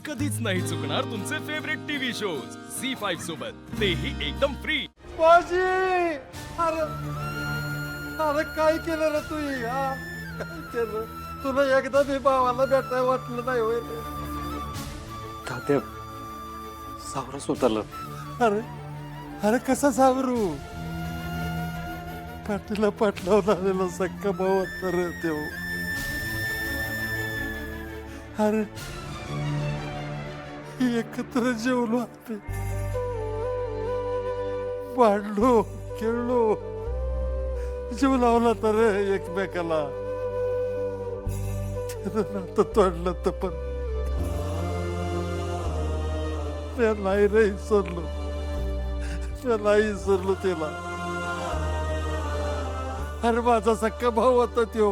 कधीच नाही चुकणार तुमचे फेवरेट टीव्ही शोज झी5 सोबत, तेही एकदम फ्री। बाजी अरे अरे काय केलं रे तू हा काय केलं तुला एकदा मी भावाला भेटाय वाटलं नाही होय रे? तात्या सावरच उतरलं. अरे अरे कसा सावरू पाठीला पाठलावून आलेला सक्का भाऊ तर देव अरे एकत्र जेवलो आम्ही भांडलो खेळलो जीव लावला तर एकमेकाला नातं तोडलं तर पण त्या नाही रे विसरलो त्या नाही विसरलो त्याला अरे माझा सक्का भाऊ होता त्यो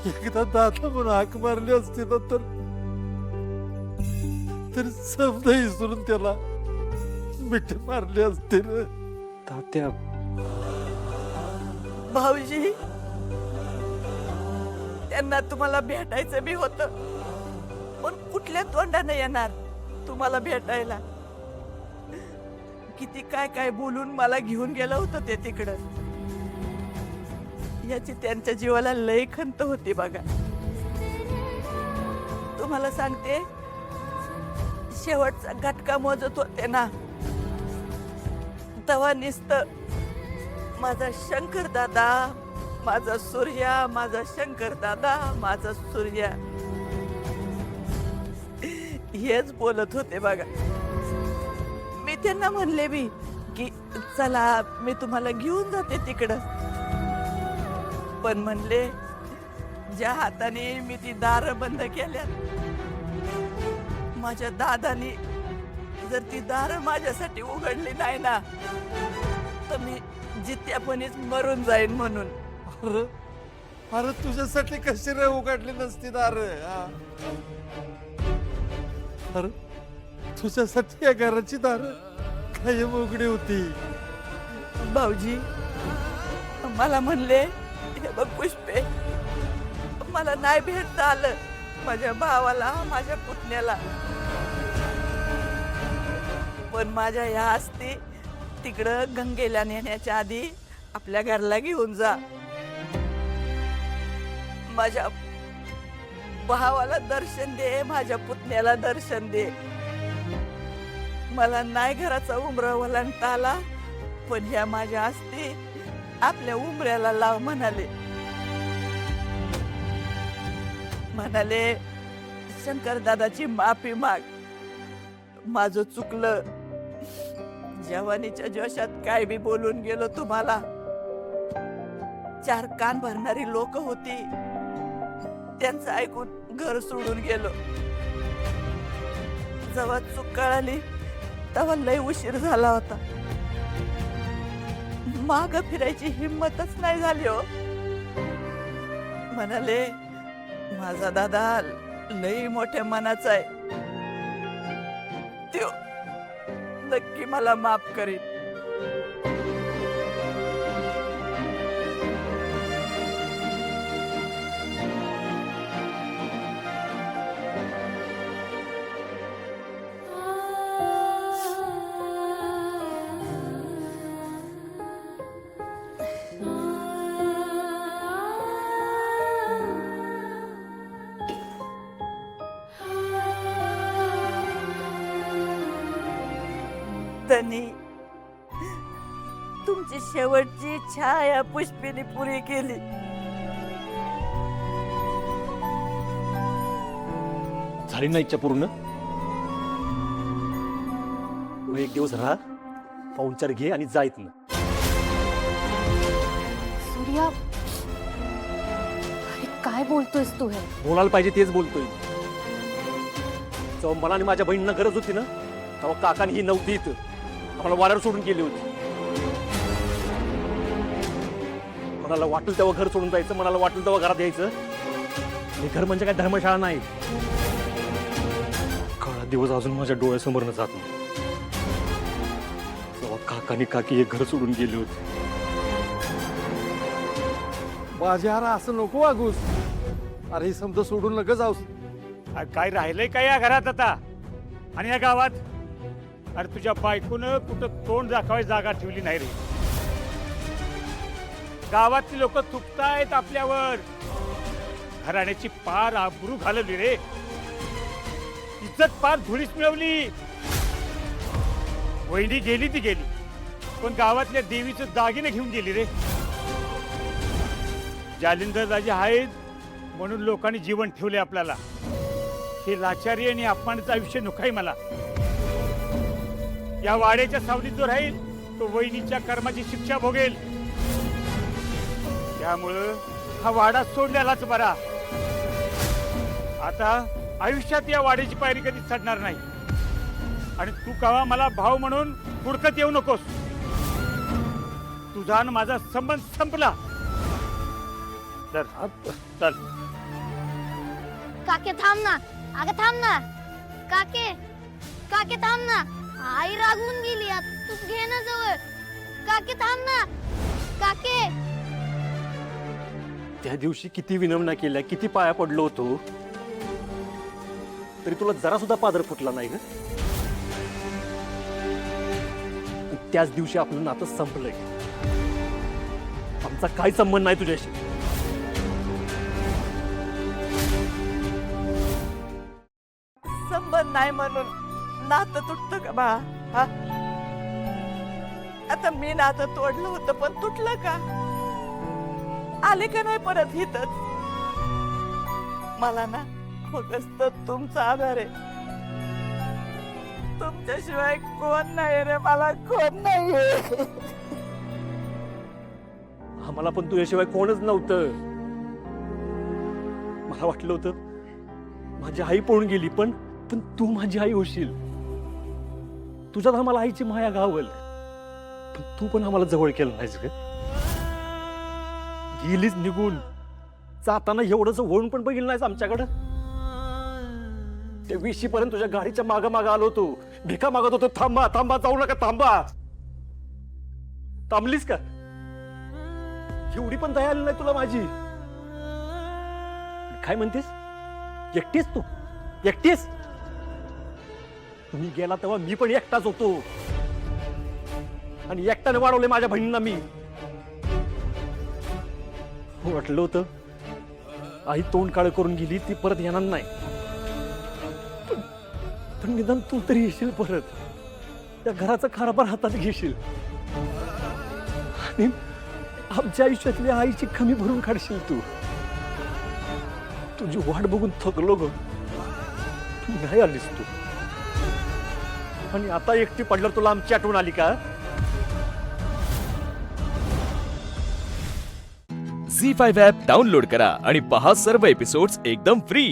एकदा दादा म्हणून हाक मारली असती ना तर शब्द विसरून त्याला मिठी मारली असते रे. तात्या भाऊजी त्यांना तुम्हाला भेटायचं बी होत पण कुठल्या तोंडाने येणार तुम्हाला भेटायला. किती काय काय बोलून मला घेऊन गेलं होतं ते तिकडं. याची त्यांच्या जीवाला लय खंत होती बघा. तुम्हाला सांगते शेवटचा घटका मोजत होते ना तेव्हा नुसतं माझा शंकर दादा माझा सूर्या माझा शंकर दादा माझा सूर्या हेच बोलत होते बघा. मी त्यांना म्हणले बी की चला मी तुम्हाला घेऊन जाते तिकडं पण म्हणले ज्या हाताने मी ती दार बंद केल्या माझ्या दादानी जर ती दार माझ्यासाठी उघडली नाही ना तर मी जित्यापणीच मरून जाईन म्हणून. अरे अरे तुझ्यासाठी कशी रे उघडली नसती दार अरे तुझ्यासाठी या घराची दार कायम उघडी होती. भाऊजी मला म्हणले हे बघ पुष्पे मला नाही भेटता आलं माझ्या भावाला माझ्या पुतण्याला पण माझ्या या असती तिकडं गंगेला नेण्याच्या आधी आपल्या घरला घेऊन जा. माझ्या भावाला दर्शन दे माझ्या दर्शन दे. मला नाही घराचा उमरा ओलांडता आला पण ह्या माझ्या असती आपल्या उमऱ्याला लाव म्हणाले. म्हणाले शंकर दादाची माफी माग माझं चुकलं जवानीच्या जोशात काय बी बोलून गेलो तुम्हाला. चार कान भरणारी लोक होती त्यांचं ऐकून घर सोडून गेलो. जेव्हा चूक कळाली तेव्हा लय उशीर झाला होता. माग फिरायची हिम्मतच नाही झाली हो. म्हणाले माझा दादा लई मोठ्या मनाचा आहे त्यो नक्की मला माफ करीन. त्यांनी तुमची शेवटची इच्छा या पुष्पीने पुरी केली. झाली ना इच्छा पूर्ण. मग एक दिवस राहा पाहुणचार घे आणि जा इथनं. सूर्या अरे काय बोलतोयस तू हे? बोलायला पाहिजे तेच बोलतोय. जेव्हा मला आणि माझ्या बहिणींना गरज होती ना तेव्हा काकानी ही नव्हती इथं आम्हाला वाड्यावर सोडून गेली होती. मनाला वाटेल तेव्हा घर सोडून जायचं मनाला वाटेल तेव्हा घरात यायचं. हे घर म्हणजे काय धर्मशाळा नाही. काळा दिवस अजून माझ्या डोळ्यासमोरनं जात नाही. काका आणि काकी हे घर सोडून गेले होते. माझ्या अरे असं नको वागूस. अरे ही समजा सोडून नका जाऊस. काय राहिलंय काय या घरात आता आणि या गावात? अरे तुझ्या बायकोनं कुठं तोंड दाखवायची जागा ठेवली नाही रे. गावातली लोक थुकतायत आपल्यावर. घराण्याची पार आबरू घालवली रे. इज्जत पार धुळीस मिळवली. वहिनी गेली ती गेली, पण गावातल्या देवीचं दागिने घेऊन गेली रे. जालिंदर राजे आहेत म्हणून लोकांनी जीवन ठेवले आपल्याला. हे लाचारी आणि अपमानाचं आयुष्य नकोय मला. या वाड्याच्या सावलीत जो राहील तो वहिनीच्या कर्माची शिक्षा भोगेल. त्यामुळं हा वाडा सोडल्यालाच बरा. आता आयुष्यात या वाड्याची पायरी कधी चढणार नाही. आणि तू कवा मला भाव म्हणून हुडकत येऊ नकोस. तुझा आणि माझा संबंध संपला. चल चल. काके थांब ना. अगं थांब ना. काके काके थांब ना. आई रागवून गेली. आता तूच घे ना जवळ. काके थांब ना. काके त्या दिवशी किती विनवण्या केल्या, किती पाया पडलो होतो, तरी तुला जरा सुद्धा पादर फुटला नाही ग. त्याच दिवशी आपलं नातं संपलंय. आमचा काही संबंध नाही तुझ्याशी. संबंध नाही म्हणून नातं तुटतं का बा? हा? आता मी नातं तोडलं होतं पण तुटलं का? आले का नाही परत इथंच? मला ना फक्त तुमचा आधार आहे. तुमच्याशिवाय कोण नाही रे. मला कोण नाहीये. आम्हाला पण तुझ्याशिवाय कोणच नव्हतं. मला वाटलं होतं माझी आई पळून गेली, पण पण तू माझी आई होशील. तुझ्यात आम्हाला आईची माया गावल. पण तू पण आम्हाला जवळ केलं नाहीस ग. गेलीच निघून. जाताना एवढंच वळून पण बघितलं नाहीस आमच्याकडं. त्या विशीपर्यंत तुझ्या गाडीच्या माग माग आलो होतो. भिका मागत होतो, थांबा थांबा, जाऊ नका, थांबा. थांबलीस का? एवढी पण दया आली नाही तुला माझी. काय म्हणतेस? एकटीस तू? एकटीस? तुम्ही गेला तेव्हा मी पण एकटाच होतो. आणि एकट्याने वाढवले माझ्या बहिणींना मी. वाटलं होतं आई तोंड काळ करून गेली, ती परत येणार नाही. पण निदान तू तरी येशील परत. त्या घराचा कारभार हातात घेशील आणि आमच्या आयुष्यातली आईची कमी भरून काढशील तू. तुझी वाट बघून थकलो ग. तू नाही आलीस तू. आणि आता एकटी पडल्यावर तुला आमची आठवण आली का? झी 5 ॲप डाउनलोड करा आणि पहा सर्व एपिसोड्स एकदम फ्री.